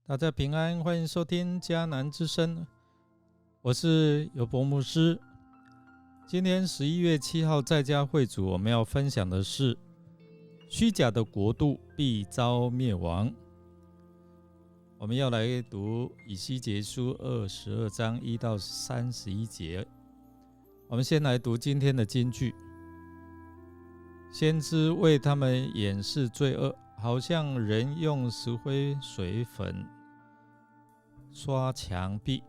大家平安，欢迎收听迦南之声，我是尤伯牧师。今天11月7号在家会主，我们要分享的是虚假的国度必遭灭亡。我们要来读以西结书22章1到31节。我们先来读今天的金句。先知为他们掩饰罪恶，好像人用石灰水粉刷墙壁。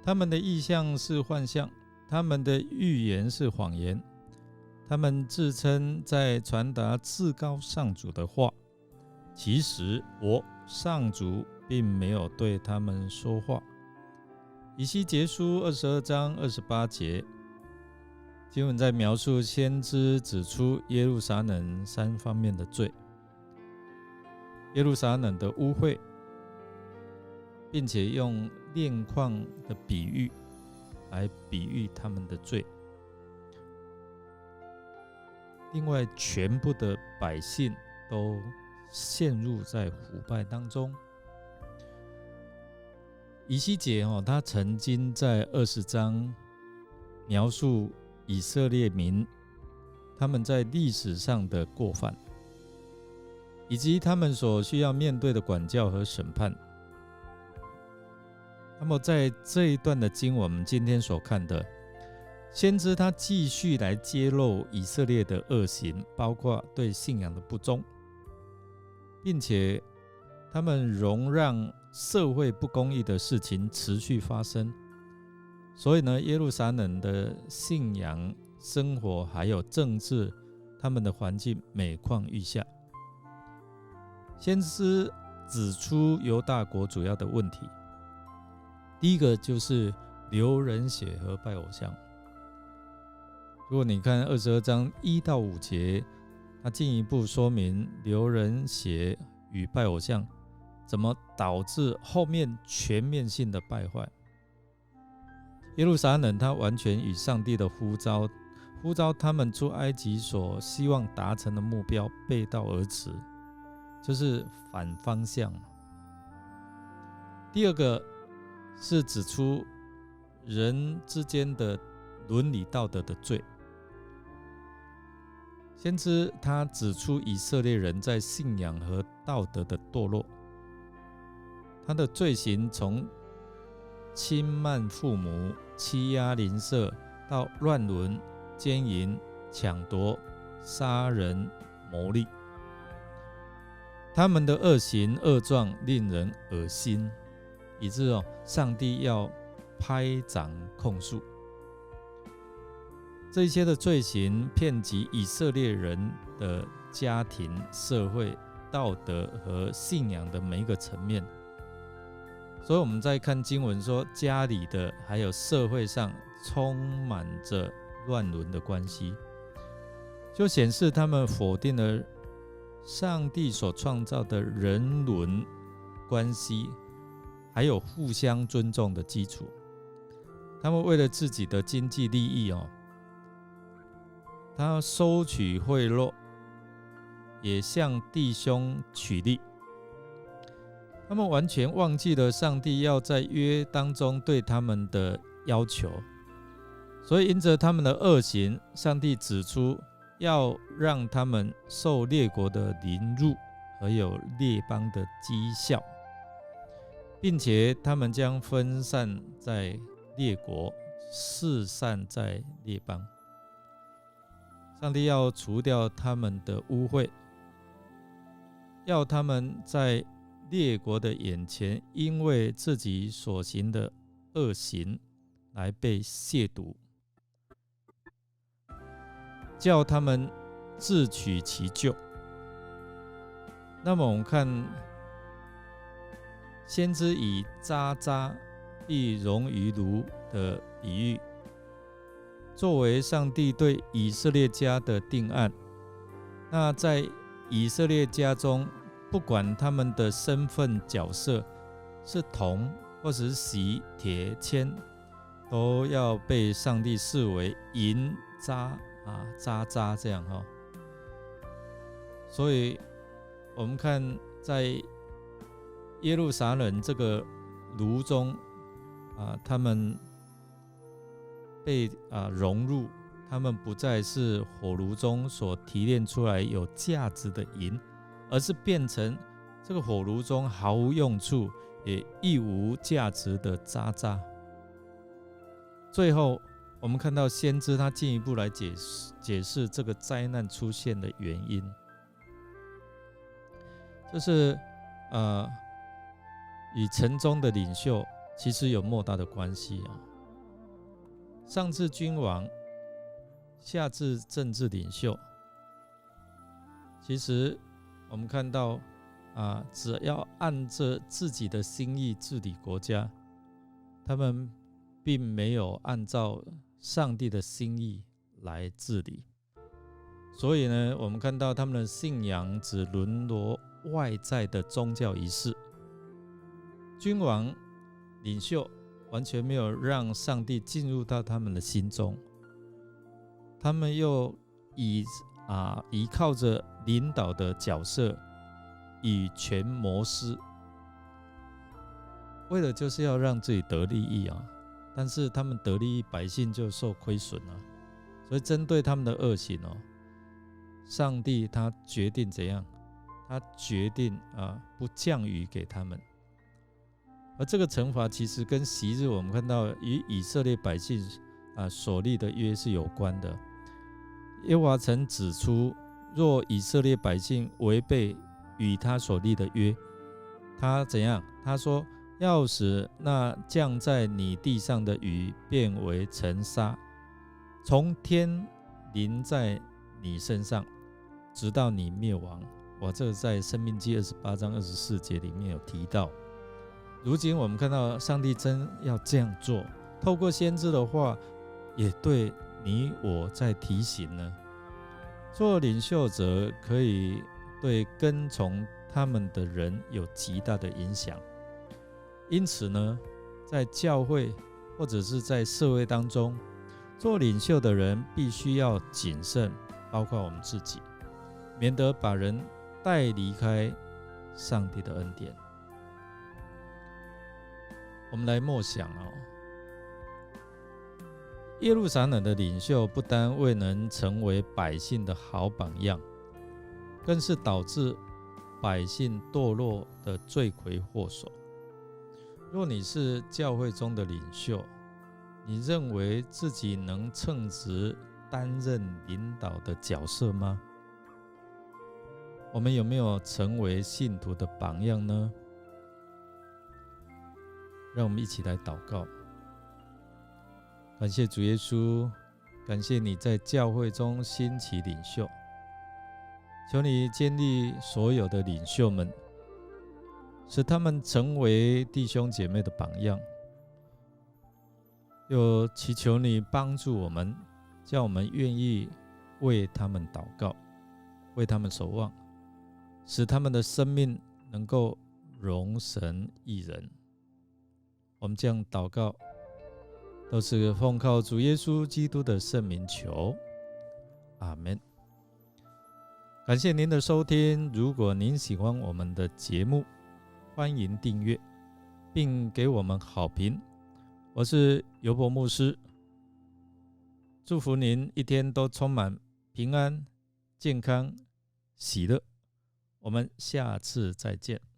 他们的意象是幻象，他们的预言是谎言。他们自称在传达至高上主的话，其实我上主并没有对他们说话。以西结书22章28节，经文在描述先知指出耶路撒冷3方面的罪：耶路撒冷的污秽，并且用炼矿的比喻来比喻他们的罪。另外，全部的百姓都陷入在腐败当中。以西结他曾经在20章描述以色列民他们在历史上的过犯，以及他们所需要面对的管教和审判。那么在这一段的经文，我们今天所看的先知他继续来揭露以色列的恶行，包括对信仰的不忠，并且他们容让社会不公义的事情持续发生。所以呢，耶路撒冷的信仰生活还有政治，他们的环境每况愈下。先知指出犹大国主要的问题，第一个就是流人血和拜偶像。如果你看22章1到5节，他进一步说明流人血与拜偶像怎么导致后面全面性的败坏。耶路撒冷他完全与上帝的呼召他们出埃及所希望达成的目标背道而驰，就是反方向。第二个是指出人之间的伦理道德的罪。先知他指出以色列人在信仰和道德的堕落，他的罪行从轻慢父母、欺压邻舍，到乱伦、奸淫、抢夺、杀人、谋利。他们的恶行恶状令人恶心，以致上帝要拍掌控诉。这些的罪行遍及以色列人的家庭、社会、道德和信仰的每一个层面。所以我们在看经文说，家里的还有社会上充满着乱伦的关系，就显示他们否定了上帝所创造的人伦关系，还有互相尊重的基础。他们为了自己的经济利益他收取贿赂，也向弟兄取利。他们完全忘记了上帝要在约当中对他们的要求，所以因着他们的恶行，上帝指出要让他们受列国的凌辱，和有列邦的讥笑，并且他们将分散在列国，四散在列邦。上帝要除掉他们的污秽，要他们在列国的眼前因为自己所行的恶行来被亵渎，叫他们自取其咎。那么我们看先知以渣渣必溶于炉的比喻，作为上帝对以色列家的定案。那在以色列家中，不管他们的身份角色是铜或是锡、铁、铅，都要被上帝视为银渣渣渣这样所以我们看在耶路撒冷这个炉中他们被融入，他们不再是火炉中所提炼出来有价值的银，而是变成这个火炉中毫无用处也一无价值的渣渣。最后我们看到先知他进一步来解释这个灾难出现的原因，就是与城中的领袖其实有莫大的关系上至君王，下至政治领袖，其实我们看到只要按着自己的心意治理国家，他们并没有按照上帝的心意来治理。所以呢，我们看到他们的信仰只沦落外在的宗教仪式，君王领袖完全没有让上帝进入到他们的心中，他们又依靠着领导的角色以权谋私，为了就是要让自己得利益但是他们得利益，百姓就受亏损了。所以针对他们的恶行上帝他决定怎样？他决定不降雨给他们。而这个惩罚其实跟昔日我们看到与以色列百姓所立的约是有关的。耶和华曾指出，若以色列百姓违背与他所立的约，他怎样？他说要使那降在你地上的雨变为尘沙，从天淋在你身上，直到你灭亡。这个在申命记28章24节里面有提到。如今我们看到上帝真要这样做，透过先知的话也对你我在提醒呢。做领袖者可以对跟从他们的人有极大的影响，因此呢，在教会或者是在社会当中，做领袖的人必须要谨慎，包括我们自己，免得把人带离开上帝的恩典。我们来默想耶路撒冷的领袖不单未能成为百姓的好榜样，更是导致百姓堕落的罪魁祸首。若你是教会中的领袖，你认为自己能称职担任领导的角色吗？我们有没有成为信徒的榜样呢？让我们一起来祷告。感谢主耶稣，感谢你在教会中兴起领袖，求你建立所有的领袖们，使他们成为弟兄姐妹的榜样，又祈求你帮助我们，叫我们愿意为他们祷告，为他们守望，使他们的生命能够荣神益人。我们这样祷告，都是奉靠主耶稣基督的圣名求，阿们。感谢您的收听，如果您喜欢我们的节目，欢迎订阅并给我们好评。我是尤伯牧师，祝福您一天都充满平安、健康、喜乐。我们下次再见。